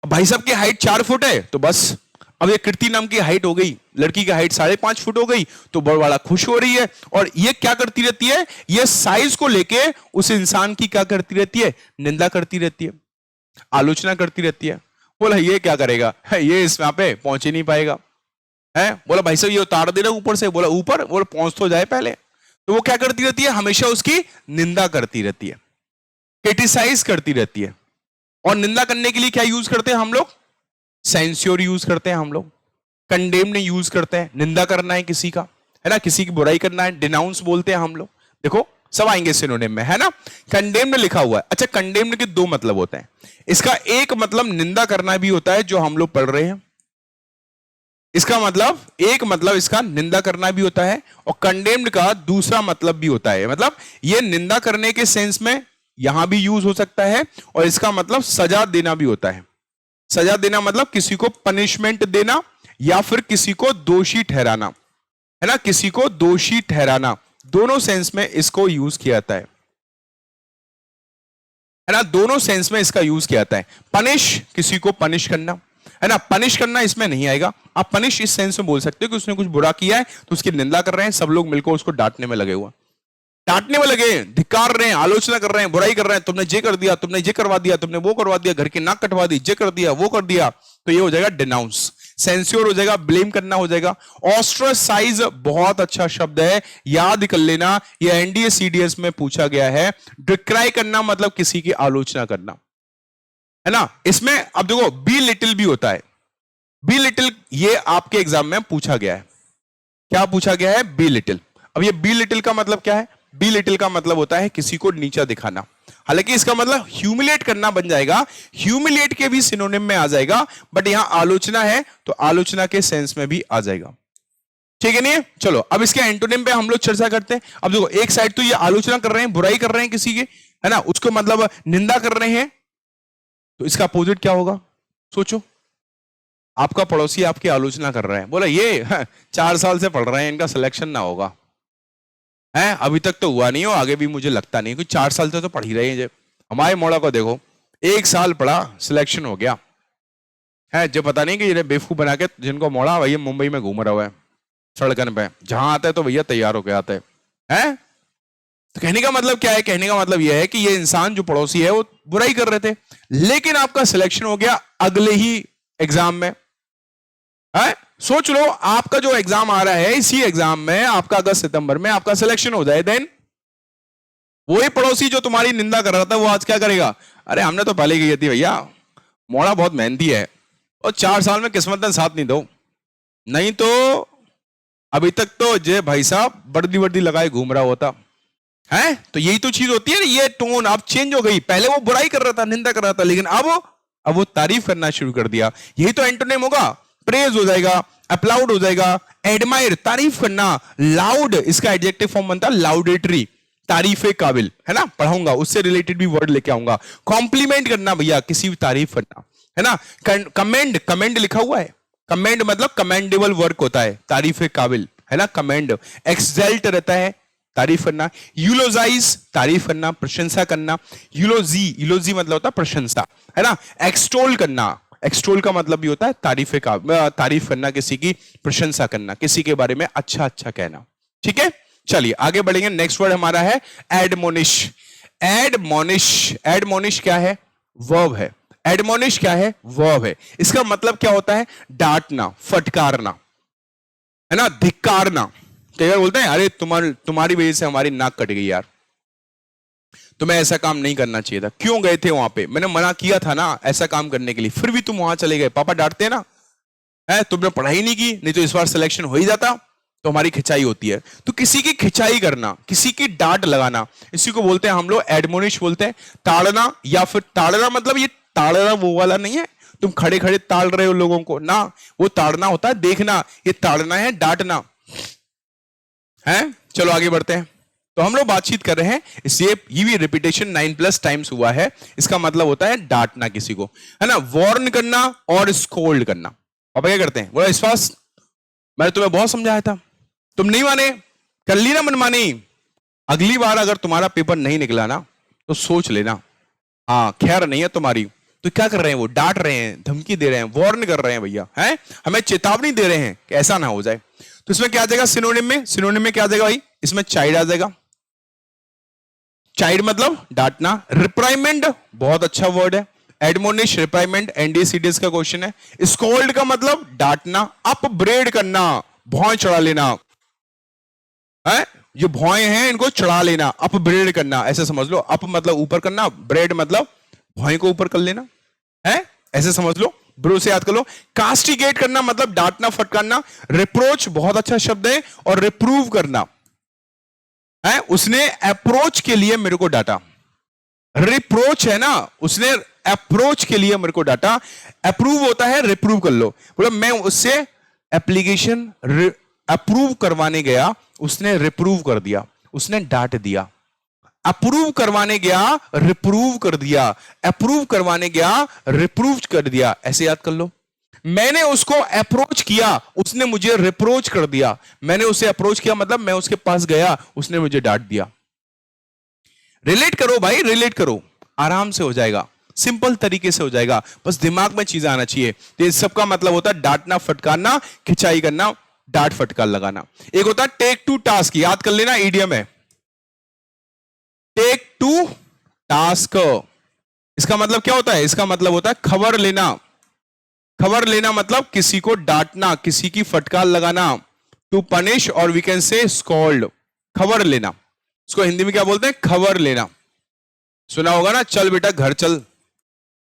भाई साहब की हाइट 4 फुट है तो बस, अब ये कीर्ति नाम की हाइट हो गई, लड़की की हाइट 5.5 फुट हो गई, तो बड़ा खुश हो रही है। और ये क्या करती रहती है, ये साइज को लेके उस इंसान की क्या करती रहती है, निंदा करती रहती है, आलोचना करती रहती है। बोला ये क्या करेगा, ये इस वहां पे पहुंच ही नहीं पाएगा है। बोला भाई साहब ये उतार देना ऊपर से। बोला ऊपर, बोला पहुंच तो जाए पहले। तो वो क्या करती रहती है, हमेशा उसकी निंदा करती रहती है, क्रिटिसाइज करती रहती है। और निंदा करने के लिए क्या यूज करते हैं हम लोग, सेंस्योर यूज करते हैं हम लोग, कंडेम्न यूज करते हैं। निंदा करना है किसी का, है ना, किसी की बुराई करना है, डिनाउंस बोलते हैं हम लोग। देखो सब आएंगे सिनोनिम में, है ना। कंडेम्न लिखा हुआ है। अच्छा, कंडेम्न के 2 मतलब होते हैं। इसका एक मतलब निंदा करना भी होता है जो हम लोग पढ़ रहे हैं, इसका मतलब एक मतलब इसका निंदा करना भी होता है, और कंडेम्ड का दूसरा मतलब भी होता है। मतलब ये निंदा करने के सेंस में यहां भी यूज हो सकता है, और इसका मतलब सजा देना भी होता है। सजा देना मतलब किसी को पनिशमेंट देना, या फिर किसी को दोषी ठहराना, है ना, किसी को दोषी ठहराना, दोनों सेंस में इसको यूज किया जाता है ना, दोनों सेंस में इसका यूज किया जाता है। पनिश, किसी को पनिश करना, है ना, पनिश करना इसमें नहीं आएगा। आप पनिश इस सेंस में बोल सकते हो कि उसने कुछ बुरा किया है तो उसकी निंदा कर रहे हैं, सब लोग मिलकर उसको डांटने में लगे हुए, डांटने में लगे, धिक्कार रहे हैं, आलोचना कर रहे हैं, बुराई कर रहे हैं, तुमने ये कर दिया, तुमने ये करवा दिया, तुमने वो करवा दिया, घर की नाक कटवा दी, ये कर दिया, वो कर दिया। तो ये हो जाएगा डिनाउंस, सेंस्योर हो जाएगा, ब्लेम करना हो जाएगा। ऑस्ट्रासाइज बहुत अच्छा शब्द है, याद कर लेना, ये एनडीए सीडीएस में पूछा गया है। डिक्राई करना मतलब किसी की आलोचना करना, है ना। इसमें अब देखो बी लिटिल भी होता है, बी लिटिल ये आपके एग्जाम में पूछा गया है। क्या पूछा गया है, बी लिटिल। अब ये बी लिटिल का मतलब क्या है, बी लिटिल का मतलब होता है किसी को नीचा दिखाना। हालांकि इसका मतलब ह्यूमिलेट करना बन जाएगा, ह्यूमिलेट के भी सिनोनिम में आ जाएगा, बट यहां आलोचना है तो आलोचना के सेंस में भी आ जाएगा, ठीक है नहीं। चलो अब इसके एंटोनिम पे हम लोग चर्चा करते हैं। अब देखो एक साइड तो ये आलोचना कर रहे हैं, बुराई कर रहे हैं किसी की, है ना, उसको मतलब निंदा कर रहे हैं, तो इसका अपोजिट क्या होगा, सोचो। आपका पड़ोसी आपकी आलोचना कर रहा है, बोला ये 4 साल से पढ़ रहे हैं, इनका सिलेक्शन ना होगा, है अभी तक तो हुआ नहीं हो, आगे भी मुझे लगता नहीं, कुछ 4 साल से तो पढ़ ही रहे हैं। हमारे मोड़ा को देखो, 1 साल पढ़ा सिलेक्शन हो गया है, जो पता नहीं कि ये बेवकूफ बना के जिनको मोड़ा भैया मुंबई में घूम रहा हुआ है सड़कन पे, जहां आता है तो भैया तैयार होके आता है। तो कहने का मतलब क्या है, कहने का मतलब यह है कि ये इंसान जो पड़ोसी है वो बुराई कर रहे थे, लेकिन आपका सिलेक्शन हो गया अगले ही एग्जाम में, है। सोच लो आपका जो एग्जाम आ रहा है, इसी एग्जाम में आपका अगस्त सितंबर में आपका सिलेक्शन हो जाए, देन वही पड़ोसी जो तुम्हारी निंदा कर रहा था वो आज क्या करेगा, अरे हमने तो पहले कही थी भैया मोड़ा बहुत मेहनती है, और 4 साल में किस्मत ने साथ नहीं दो, नहीं तो अभी तक तो जे भाई साहब वर्दी वर्दी लगाए घूम रहा होता है। तो यही तो चीज होती है ना, ये टोन अब चेंज हो गई। पहले वो बुराई कर रहा था, निंदा कर रहा था, लेकिन अब वो तारीफ करना शुरू कर दिया। यही तो एंटोनिम होगा, प्रेज हो जाएगा, अप्लाउड हो जाएगा, एडमायर तारीफ करना, लाउड इसका एडजेक्टिव फॉर्म बनता है लाउडेटरी, तारीफे काबिल, है ना, पढ़ाऊंगा उससे रिलेटेड भी वर्ड लेके आऊंगा। कॉम्प्लीमेंट करना भैया, किसी भी तारीफ करना, है ना। कमेंड, कमेंड लिखा हुआ है, कमेंड मतलब कमेंडेबल वर्क होता है, तारीफे काबिल, है ना, कमेंड। एक्सल्ट रहता है, तारीफ करना। यूलोजाइज तारीफ करना, प्रशंसा करना। यूलोजी, यूलोजी मतलब होता है प्रशंसा, है ना। एक्सटोल करना, एक्सटोल का मतलब भी होता है तारीफे का, तारीफ करना, किसी की प्रशंसा करना, किसी के बारे में अच्छा अच्छा कहना, ठीक है। चलिए आगे बढ़ेंगे। नेक्स्ट वर्ड हमारा है एडमोनिश। एडमोनिश, एडमोनिश क्या है, वर्ब है। एडमोनिश क्या है, वर्ब है। इसका मतलब क्या होता है, डांटना, फटकारना, है ना, धिक्कारना। कई बार बोलते हैं अरे तुम्हारी वजह से हमारी नाक कट गई यार, तुम्हें ऐसा काम नहीं करना चाहिए था, क्यों गए थे वहां पे, मैंने मना किया था ना ऐसा काम करने के लिए, फिर भी तुम वहां चले गए, पापा डांटते हैं ना, है तुमने पढ़ाई नहीं की, नहीं तो इस बार सिलेक्शन हो ही जाता। तो हमारी खिंचाई होती है, तो किसी की खिंचाई करना, किसी की डांट लगाना, इसी को बोलते हैं हम लोग एडमोनिश बोलते हैं। ताड़ना, या फिर ताड़ना मतलब ये ताड़ना वो वाला नहीं है तुम खड़े खड़े ताड़ रहे हो लोगों को ना, वो ताड़ना होता है देखना, ये ताड़ना है डांटना, है। चलो आगे बढ़ते हैं। तो हम लोग बातचीत कर रहे हैं, इसलिए ये भी रिपीटेशन 9+ टाइम्स हुआ है। इसका मतलब होता है डांटना किसी को, है ना, वार्न करना और स्कोल्ड करना। पापा क्या करते हैं, बोला इस पास मैंने तुम्हें बहुत समझाया था, तुम नहीं माने, कर ली ना मनमानी। अगली बार अगर तुम्हारा पेपर नहीं निकला ना तो सोच लेना, हाँ खैर नहीं है तुम्हारी। तो क्या कर रहे हैं, वो डांट रहे हैं, धमकी दे रहे हैं, वार्न कर रहे हैं भैया, हैं हमें चेतावनी दे रहे हैं कि ऐसा ना हो जाए। तो इसमें क्या आ जाएगा सिनोनिम में, सिनोनिम में क्या आ जाएगा भाई, इसमें चाइल्ड आ जाएगा। चाइल्ड मतलब डांटना। रिप्राइमेंड बहुत अच्छा वर्ड है, एडमोनिश, रिप्राइमेंड, एनडीसीडीएस का क्वेश्चन है। स्कोल्ड का मतलब डांटना, अपब्रेड करना, भौं चढ़ा लेना, है ये भौं हैं इनको चढ़ा लेना, अपब्रेड करना, ऐसे समझ लो। अप मतलब ऊपर करना, ब्रेड मतलब भौं को ऊपर कर लेना, है ऐसे समझ लो, ब्रो से याद कर लो। कास्टिगेट करना मतलब डांटना, फटकारना। रिप्रोच बहुत अच्छा शब्द है, और रिप्रूव करना है, उसने अप्रोच के लिए मेरे को डांटा। रिप्रोच है ना, उसने अप्रोच के लिए मेरे को डांटा। अप्रूव होता है रिप्रूव कर लो, बोला मैं उससे एप्लीकेशन अप्रूव करवाने गया, उसने रिप्रूव कर दिया, उसने डांट दिया। अप्रूव करवाने गया, रिप्रूव कर दिया, अप्रूव करवाने गया, रिप्रूव कर दिया, ऐसे याद कर लो। मैंने उसको अप्रोच किया, उसने मुझे रिप्रोच कर दिया। मैंने उसे अप्रोच किया मतलब मैं उसके पास गया, उसने मुझे डांट दिया। रिलेट करो भाई, रिलेट करो, आराम से हो जाएगा, सिंपल तरीके से हो जाएगा, बस दिमाग में चीजें आना चाहिए। तो इस सबका मतलब होता है डांटना, फटकारना, खिंचाई करना, डांट फटकार लगाना। एक होता है टेक टू टास्क, याद कर लेना, ईडियम है टेक टू टास्क। इसका मतलब क्या होता है, इसका मतलब होता है खबर लेना। खबर लेना मतलब किसी को डांटना, किसी की फटकार लगाना। टू पनिश, और वी कैन से स्कॉल्ड, खबर लेना। इसको हिंदी में क्या बोलते हैं, खबर लेना। सुना होगा ना, चल बेटा घर चल,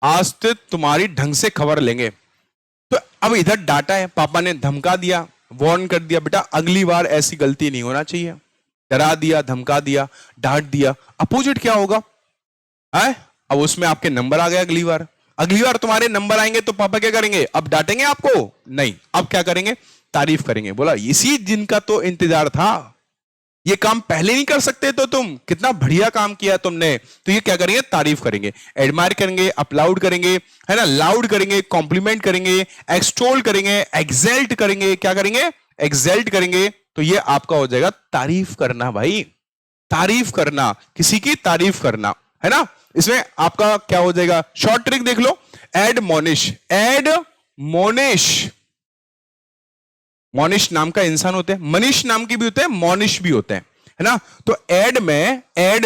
आज तो तुम्हारी ढंग से खबर लेंगे। तो अब इधर डांटा है, पापा ने धमका दिया, वार्न कर दिया, बेटा अगली बार ऐसी गलती नहीं होना चाहिए। डरा दिया, धमका दिया, डांट दिया। अपोजिट क्या होगा, है अब उसमें आपके नंबर आ गए। अगली बार तुम्हारे नंबर आएंगे तो पापा क्या करेंगे, अब डांटेंगे आपको नहीं, अब क्या करेंगे, तारीफ करेंगे। बोला इसी दिन का तो इंतजार था, ये काम पहले नहीं कर सकते तो तुम, कितना बढ़िया काम किया तुमने। तो ये क्या करेंगे, तारीफ करेंगे, एडमायर करेंगे, अपलाउड करेंगे, है ना, लाउड करेंगे, कॉम्प्लीमेंट करेंगे, एक्सटोल करेंगे, एक्सल्ट करेंगे। क्या करेंगे, एक्सल्ट करेंगे। तो ये आपका हो जाएगा तारीफ करना भाई, तारीफ करना, किसी की तारीफ करना, है ना। इसमें आपका क्या हो जाएगा, शॉर्ट ट्रिक देख लो, एड मोनिश। एड मोनिश, मोनिश नाम का इंसान होते हैं, मनीष नाम के भी होते हैं, मोनिश भी होते हैं, है ना। तो एड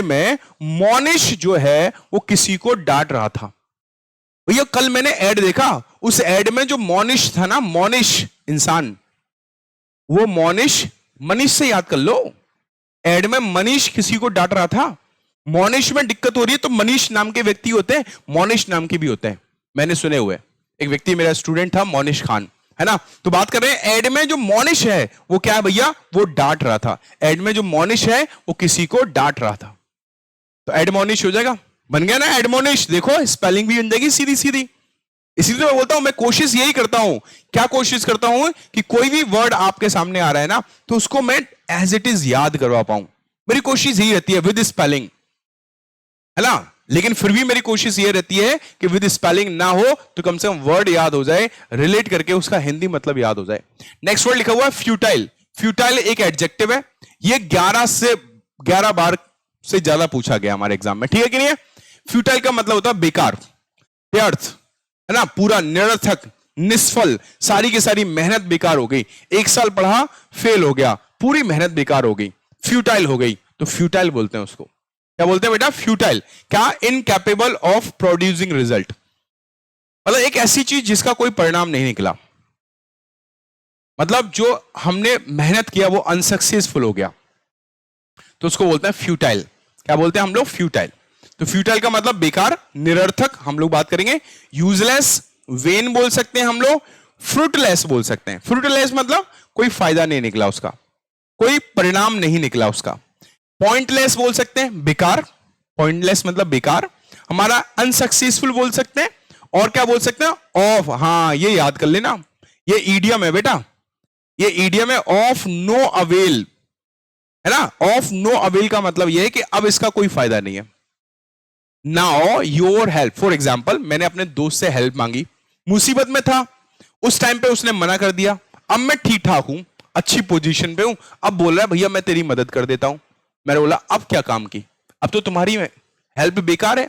में मोनिश जो है वो किसी को डांट रहा था। भैया कल मैंने एड देखा, उस एड में जो मोनिश था ना, मोनिश इंसान, वो मोनिश, मनीष से याद कर लो। एड में मनीष किसी को डांट रहा था, मोनिश में दिक्कत हो रही है, तो मनीष नाम के व्यक्ति होते हैं, मोनिश नाम के भी होते हैं, मैंने सुने हुए। एक व्यक्ति मेरा स्टूडेंट था, मोनिश खान, है ना। तो बात कर रहे हैं एड में जो मोनिश है वो क्या है भैया, वो डांट रहा था। एड में जो मोनिश है वो किसी को डांट रहा था, तो एडमोनिश हो जाएगा, बन गया ना एडमोनिश। देखो स्पेलिंग भी बन जाएगी सीधी सीधी। इसीलिए मैं बोलता हूं, मैं कोशिश यही करता हूं, क्या कोशिश करता हूं कि कोई भी वर्ड आपके सामने आ रहा है ना, तो उसको मैं एज इट इज याद करवा पाऊं। मेरी कोशिश यही रहती है विद स्पेलिंग, है ना। लेकिन फिर भी मेरी कोशिश ये रहती है कि विद स्पेलिंग ना हो तो कम से कम वर्ड याद हो जाए, रिलेट करके उसका हिंदी मतलब याद हो जाए। नेक्स्ट वर्ड लिखा हुआ है फ्यूटाइल। फ्यूटाइल एक एडजेक्टिव है, ये 11 बार से ज्यादा पूछा गया हमारे एग्जाम में, ठीक है कि नहीं है। फ्यूटाइल का मतलब होता है बेकार, व्यर्थ, है ना, पूरा निरर्थक, निष्फल, सारी की सारी मेहनत बेकार हो गई। 1 साल पढ़ा, फेल हो गया, पूरी मेहनत बेकार हो गई, फ्यूटाइल हो गई। तो फ्यूटाइल बोलते हैं उसको, क्या बोलते हैं बेटा, फ्यूटाइल। क्या, इनकैपेबल ऑफ प्रोड्यूसिंग रिजल्ट, मतलब एक ऐसी चीज जिसका कोई परिणाम नहीं निकला, मतलब जो हमने मेहनत किया वो अनसक्सेसफुल हो गया, तो उसको बोलते हैं फ्यूटाइल। क्या बोलते हैं हम लोग, फ्यूटाइल। तो फ्यूटाइल का मतलब बेकार, निरर्थक हम लोग बात करेंगे, यूजलेस, वेन बोल सकते हैं हम लोग, फ्रूटलेस बोल सकते हैं। फ्रूटलेस मतलब कोई फायदा नहीं निकला उसका, कोई परिणाम नहीं निकला उसका। पॉइंटलेस बोल सकते हैं, बेकार, पॉइंटलेस मतलब बेकार। हमारा अनसक्सेसफुल बोल सकते हैं, और क्या बोल सकते हैं, ऑफ, हाँ ये याद कर लेना, ये ईडियम है बेटा, ये ईडियम है, ऑफ नो अवेल। है ना। ऑफ नो अवेल का मतलब यह है कि अब इसका कोई फायदा नहीं है। Now your help, for example मैंने अपने दोस्त से हेल्प मांगी, मुसीबत में था, उस टाइम पे उसने मना कर दिया, अब मैं ठीक ठाक हूं, अच्छी पोजीशन पे हूं, अब बोल रहा है भैया मैं तेरी मदद कर देता हूं। मैंने बोला अब क्या काम की, अब तो तुम्हारी हेल्प बेकार है।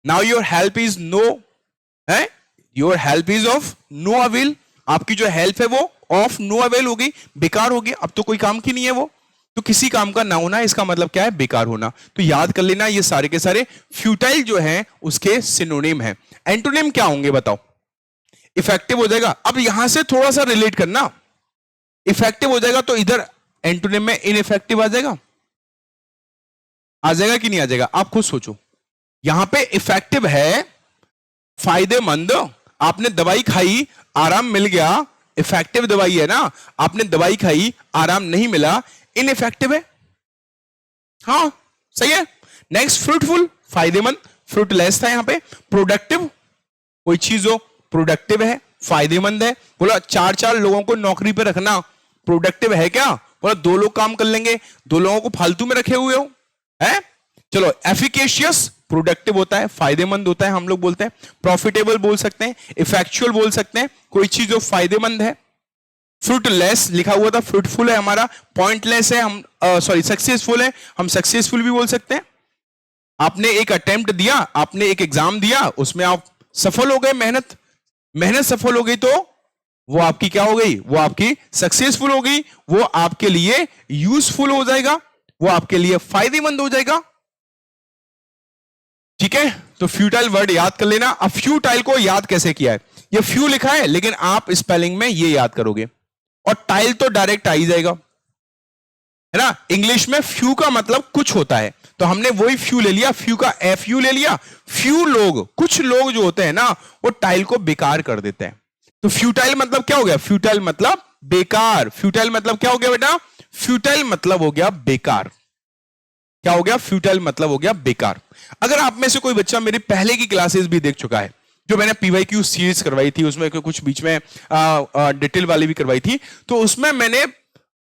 Now your help is no है, your help is of no avail, आपकी जो हेल्प है वो ऑफ नो अवेल होगी, बेकार होगी, अब तो कोई काम की नहीं है वो। तो किसी काम का ना होना इसका मतलब क्या है, बेकार होना। तो याद कर लेना ये सारे के सारे फ्यूटाइल जो हैं उसके सिनोनिम हैं। एंटोनिम क्या होंगे बताओ? इफेक्टिव हो जाएगा। अब यहां से थोड़ा सा रिलेट करना, इफेक्टिव हो जाएगा तो इधर एंटोनिम में इनइफेक्टिव आ जाएगा, आ जाएगा कि नहीं आ जाएगा? आप खुद सोचो। यहां पे इफेक्टिव है फायदेमंद, आपने दवाई खाई आराम मिल गया, इफेक्टिव दवाई है ना, आपने दवाई खाई आराम नहीं मिला, इनइफेक्टिव है। हाँ सही है। नेक्स्ट फ्रूटफुल, फायदेमंद, फ्रूटलेस था यहां पे। प्रोडक्टिव, कोई चीज हो प्रोडक्टिव है, फायदेमंद है। बोला चार चार लोगों को नौकरी पे रखना प्रोडक्टिव है क्या? बोला दो लोग काम कर लेंगे, दो लोगों को फालतू में रखे हुए हो है। चलो एफिकेशियस प्रोडक्टिव होता है, फायदेमंद होता है, हम लोग बोलते हैं। प्रॉफिटेबल बोल सकते हैं, इफेक्चुअल बोल सकते हैं, कोई चीज जो फायदेमंद है। फ्रूटलेस लिखा हुआ था, फ्रूटफुल है हमारा, पॉइंटलेस है हम सॉरी सक्सेसफुल है, हम सक्सेसफुल भी बोल सकते हैं। आपने एक अटेम्प्ट दिया, आपने एक एग्जाम दिया, उसमें आप सफल हो गए, मेहनत सफल हो गई, तो वो आपकी क्या हो गई? वो आपकी सक्सेसफुल हो गई, वो आपके लिए यूजफुल हो जाएगा, वो आपके लिए फायदेमंद हो जाएगा। ठीक है, तो फ्यूटाइल वर्ड याद कर लेना। अब फ्यूटाइल को याद कैसे किया है? ये फ्यू लिखा है लेकिन आप स्पेलिंग में ये याद करोगे, और टाइल तो डायरेक्ट आ ही जाएगा, है ना। इंग्लिश में फ्यू का मतलब कुछ होता है, तो हमने वही फ्यू ले लिया, फ्यू का एफ यू ले लिया। फ्यू लोग, कुछ लोग जो होते हैं ना, वो टाइल को बेकार कर देते हैं। तो फ्यूटाइल मतलब क्या हो गया? फ्यूटाइल मतलब बेकार। फ्यूटाइल मतलब क्या हो गया बेटा? फ्यूटाइल मतलब हो गया बेकार। क्या हो गया? फ्यूटाइल मतलब हो गया बेकार। अगर आप में से कोई बच्चा मेरी पहले की क्लासेस भी देख चुका है, जो मैंने पीवाईक्यू सीरीज करवाई थी, उसमें कुछ बीच में डिटेल वाली भी करवाई थी, तो उसमें मैंने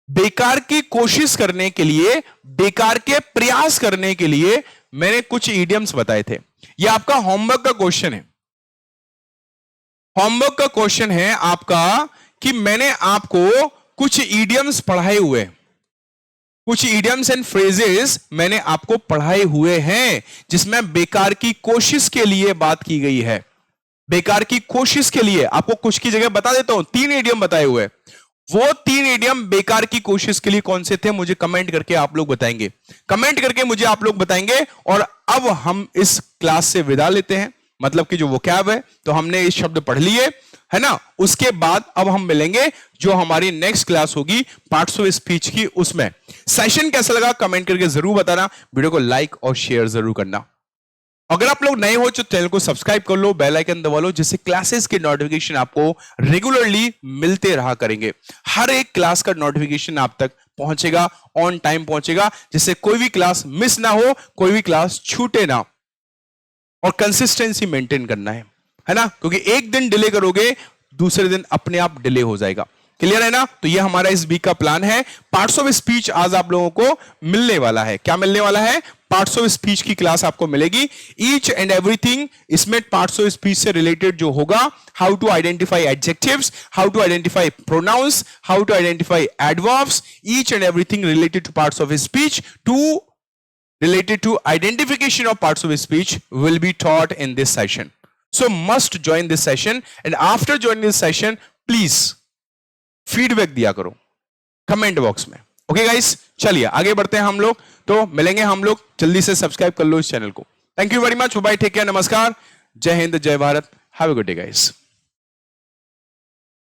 बेकार की कोशिश करने के लिए, बेकार के प्रयास करने के लिए मैंने कुछ इडियम्स बताए थे। ये आपका होमवर्क का क्वेश्चन है, होमवर्क का क्वेश्चन है आपका, कि मैंने आपको कुछ इडियम्स पढ़ाए हुए, कुछ इडियम्स एंड फ्रेजेस मैंने आपको पढ़ाए हुए हैं, जिसमें बेकार की कोशिश के लिए बात की गई है। बेकार की कोशिश के लिए आपको कुछ की जगह बता देता हूं, 3 इडियम बताए हुए। वो 3 इडियम बेकार की कोशिश के लिए कौन से थे, मुझे कमेंट करके आप लोग बताएंगे, कमेंट करके मुझे आप लोग बताएंगे। और अब हम इस क्लास से विदा लेते हैं, मतलब कि जो वोकैब है, तो हमने ये शब्द पढ़ लिए, है ना। उसके बाद अब हम मिलेंगे जो हमारी नेक्स्ट क्लास होगी पार्ट्स ऑफ स्पीच की, उसमें। सेशन कैसा लगा कमेंट करके जरूर बताना, वीडियो को लाइक और शेयर जरूर करना। अगर आप लोग नए हो तो चैनल को सब्सक्राइब कर लो, बेल आइकन दबा लो, जिससे क्लासेस के नोटिफिकेशन आपको रेगुलरली मिलते रहा करेंगे। हर एक क्लास का नोटिफिकेशन आप तक पहुंचेगा, ऑन टाइम पहुंचेगा, जिससे कोई भी क्लास मिस ना हो, कोई भी क्लास छूटे ना। और कंसिस्टेंसी मेंटेन करना है ना, क्योंकि एक दिन डिले करोगे दूसरे दिन अपने आप डिले हो जाएगा। क्लियर है ना? तो ये हमारा इस वीक का प्लान है। पार्ट्स ऑफ स्पीच आज आप लोगों को मिलने वाला है। क्या मिलने वाला है? पार्ट्स ऑफ स्पीच की क्लास आपको मिलेगी। ईच एंड एवरीथिंग इसमें पार्ट्स ऑफ स्पीच से रिलेटेड जो होगा, how to identify adjectives, how to identify pronouns, how to identify adverbs, each and everything related to parts of speech, related to identification of parts of speech will be taught in this session. So must join this session, and after joining this session please feedback दिया करो comment box में। Okay guys, चलिए आगे बढ़ते हैं हम लोग, तो मिलेंगे हम लोग, जल्दी से सब्सक्राइब कर लो इस चैनल को। Thank you very much, bye, take care, नमस्कार, जय हिंद, जय Bharat, have a good day guys.